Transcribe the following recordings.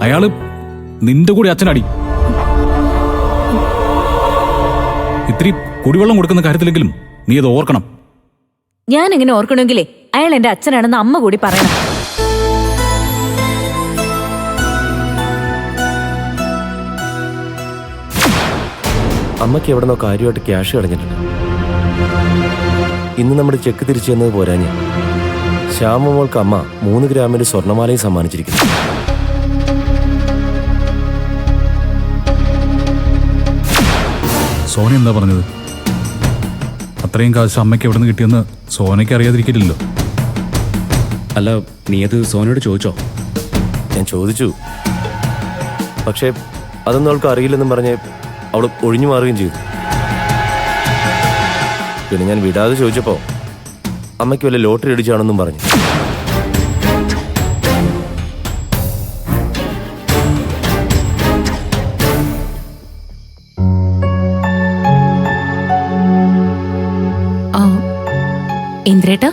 അയാള് നിന്റെ കൂടി അച്ഛനടി. ഇത്തിരി കുടിവെള്ളം കൊടുക്കുന്ന കാര്യത്തിലെങ്കിലും നീ അത് ഓർക്കണം. ഞാൻ എങ്ങനെ ഓർക്കണമെങ്കിലേ അയാൾ എന്റെ അച്ഛനാണെന്ന് അമ്മ കൂടി പറയണം. അമ്മയ്ക്ക് എവിടെന്നോ കാര്യമായിട്ട് ക്യാഷ് കളഞ്ഞിട്ടുണ്ട്. ഇന്ന് നമ്മുടെ ചെക്ക് തിരിച്ചു തന്നത് പോരാഞ്ഞ് ശ്യാമമോൾക്ക് അമ്മ 3 ഗ്രാമിന്റെ സ്വർണ്ണമാലയും സമ്മാനിച്ചിരിക്കുന്നു. സോന എന്താ പറഞ്ഞത്? അത്രയും കാശ് അമ്മയ്ക്ക് എവിടെ നിന്ന് കിട്ടിയെന്ന് സോനയ്ക്ക് അറിയാതിരിക്കില്ലല്ലോ. അല്ല, നീ അത് സോനയോട് ചോദിച്ചോ? ഞാൻ ചോദിച്ചു, പക്ഷേ അതൊന്നും അവൾക്ക് അറിയില്ലെന്നും പറഞ്ഞ് അവൾ ഒഴിഞ്ഞു മാറുകയും ചെയ്തു. പിന്നെ ഞാൻ വിടാതെ ചോദിച്ചപ്പോൾ അമ്മയ്ക്ക് വല്ല ലോട്ടറി അടിച്ചാണെന്നും പറഞ്ഞു. ഇന്ദ്രേട്ടാ,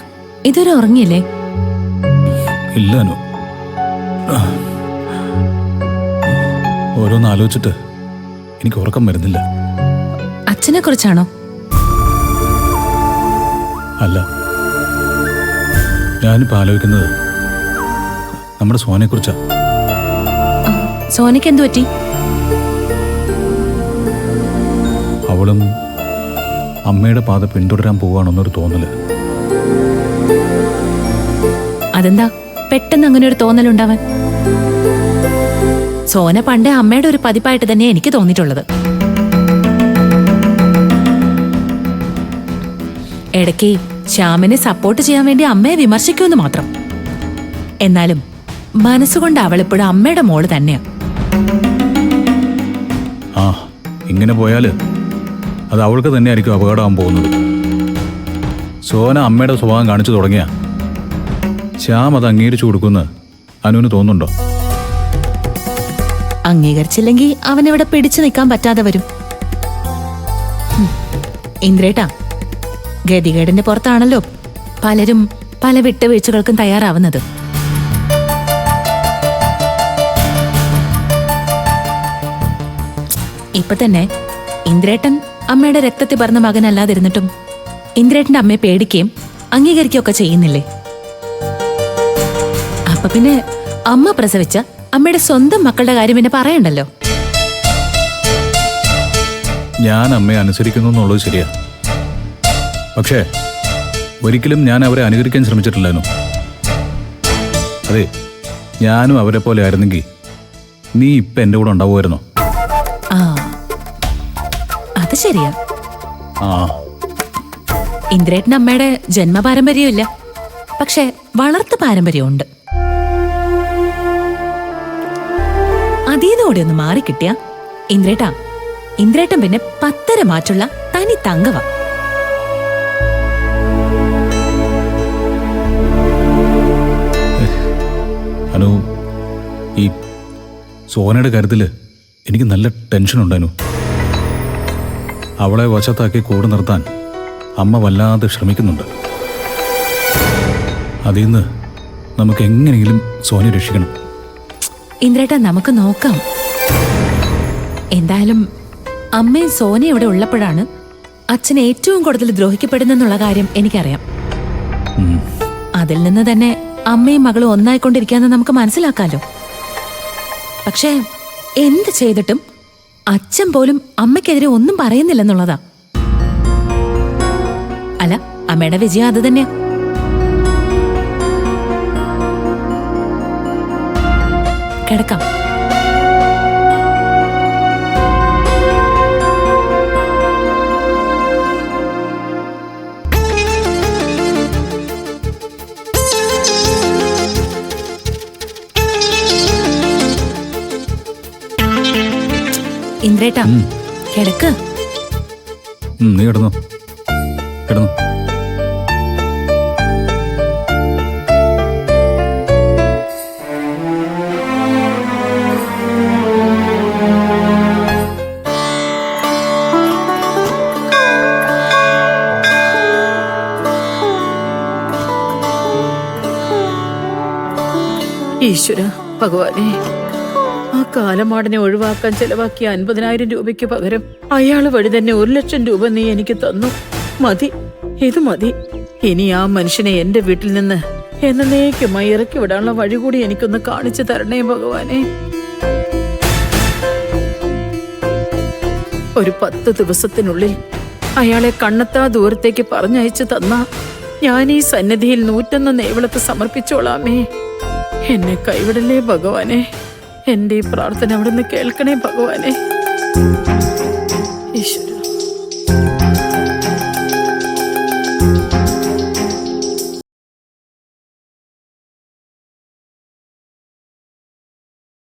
ഇതൊരു ഉറങ്ങിയല്ലേ? ഇല്ല അനു, ഓരോന്ന് ആലോചിച്ചിട്ട് എനിക്ക് ഉറക്കം വരുന്നില്ല. അച്ഛനെ കുറിച്ചാണോ? അല്ല, ഞാനിപ്പോൾ ആലോചിക്കുന്നത് നമ്മുടെ സോനയെ കുറിച്ചാ. സോനയ്ക്ക് എന്തു പറ്റി? അവളും അമ്മയുടെ പാത പിന്തുടരാൻ പോവാണെന്നൊരു തോന്നല്. അതെന്താ പെട്ടെന്ന് അങ്ങനെ ഒരു തോന്നലുണ്ടാവാൻ? സോന പണ്ടേ അമ്മയുടെ ഒരു പതിപ്പായിട്ട് തന്നെ എനിക്ക് തോന്നിയിട്ടുള്ളത്. ഇടയ്ക്ക് ശ്യാമിനെ സപ്പോർട്ട് ചെയ്യാൻ വേണ്ടി അമ്മയെ വിമർശിക്കുമെന്ന് മാത്രം. എന്നാലും മനസ്സുകൊണ്ട് അവളിപ്പോഴും അമ്മയുടെ മോള് തന്നെയാ. ആ, ഇങ്ങനെ പോയാല് അത് അവൾക്ക് തന്നെയായിരിക്കും അപകടമാകാൻ പോകുന്നത്. സോന അമ്മയുടെ സ്വഭാവം കാണിച്ചു തുടങ്ങിയ ശ്യാം അത് അംഗീകരിച്ചു കൊടുക്കുമെന്ന് അനുവിന് തോന്നുന്നുണ്ടോ? അംഗീകരിച്ചില്ലെങ്കിൽ അവനിവിടെ പിടിച്ചു നിൽക്കാൻ പറ്റാതെ വരും. ഇന്ദ്രേട്ടാ, ഗതികേടിന്റെ പുറത്താണല്ലോ പലരും പല വിട്ടുവീഴ്ചകൾക്കും തയ്യാറാവുന്നത്. ഇപ്പൊ തന്നെ ഇന്ദ്രേട്ടൻ അമ്മയുടെ രക്തത്തിൽ പറഞ്ഞ മകനല്ലാതിരുന്നിട്ടും ഇന്ദ്രേട്ടന്റെ അമ്മയെ പേടിക്കുകയും അംഗീകരിക്കുകയൊക്കെ ചെയ്യുന്നില്ലേ? അപ്പൊ പിന്നെ അമ്മ പ്രസവിച്ച അമ്മയുടെ സ്വന്തം മക്കളുടെ കാര്യം പിന്നെ പറയണ്ടല്ലോ. ഞാൻ അമ്മയെ അനുസരിക്കുന്നു എന്നുള്ളത് ശരിയാ, പക്ഷേ ഒരിക്കലും ഞാൻ അവരെ അനുകരിക്കാൻ ശ്രമിച്ചിട്ടില്ലായിരുന്നു. അതെ, ഞാനും അവരെ പോലെ ആയിരുന്നെങ്കിൽ നീ ഇപ്പൊ എന്റെ കൂടെ ഉണ്ടാവുമായിരുന്നോ? ആ, അത് ശരിയാ. ആ, ഇന്ദ്രേട്ടൻ അമ്മയുടെ ജന്മപാരമ്പര്യമില്ല, പക്ഷെ വളർത്തു പാരമ്പര്യമുണ്ട്. അതീതോടെ ഒന്ന് മാറിക്കിട്ടിയ ഇന്ദ്രേട്ടൻ പിന്നെ 10 മാറ്റുള്ള തനി തങ്കവ. അനു, ഈ സോനയുടെ കാര്യത്തില് എനിക്ക് നല്ല ടെൻഷൻ ഉണ്ടായിരുന്നു. അവളെ വശത്താക്കി കൂടെ നിർത്താൻ അമ്മ വല്ലാതെ ശ്രമിക്കുന്നുണ്ട്. അതിൽ നിന്ന് നമുക്ക് എങ്ങനെയെങ്കിലും സോനയെ രക്ഷിക്കണം. ഇന്ദ്രേട്ട, നമുക്ക് നോക്കാം. എന്തായാലും അമ്മയും സോനയും ഇവിടെ ഉള്ളപ്പോഴാണ് അച്ഛൻ ഏറ്റവും കൂടുതൽ ദ്രോഹിക്കപ്പെടുന്നെന്നുള്ള കാര്യം എനിക്കറിയാം. അതിൽ നിന്ന് തന്നെ അമ്മയും മകളും ഒന്നായിക്കൊണ്ടിരിക്കാന്ന് നമുക്ക് മനസ്സിലാക്കാലോ. പക്ഷേ എന്ത് ചെയ്തിട്ടും അച്ഛൻ പോലും അമ്മയ്ക്കെതിരെ ഒന്നും പറയുന്നില്ലെന്നുള്ളതാ. അല്ല, അമ്മയുടെ വിജയം അത് തന്നെയാ. കിടക്കാം. ഇന്ദ്രേട്ടാ, കിടക്ക്. നീ കിടന്നു കിടന്നു. ഈശ്വര ഭഗവാനെ, കാലമാടനെ ഒഴിവാക്കാൻ ചെലവാക്കിയ 50,000 രൂപയ്ക്ക് പകരം അയാൾ വഴി തന്നെ 1,00,000 രൂപ നീ എനിക്ക് തന്നു. മതി, ഇത് മതി. ഇനി ആ മനുഷ്യനെ എന്റെ വീട്ടിൽ നിന്ന് എന്നേക്കുമായി ഇറക്കി വിടാനുള്ള വഴി കൂടി എനിക്കൊന്ന് കാണിച്ചു തരണേ ഭഗവാനെ. ഒരു 10 ദിവസത്തിനുള്ളിൽ അയാളെ കണ്ണെത്താ ദൂരത്തേക്ക് പറഞ്ഞയച്ചു തന്ന ഞാൻ ഈ സന്നിധിയിൽ 101 നെയ്വിളക്ക് സമർപ്പിച്ചോളാമേ. എന്നെ കൈവിടലേ ഭഗവാനെ. എന്റെ ഈ പ്രാർത്ഥന അവിടുന്ന് കേൾക്കണേ ഭഗവാനെ. ഈശ്വര.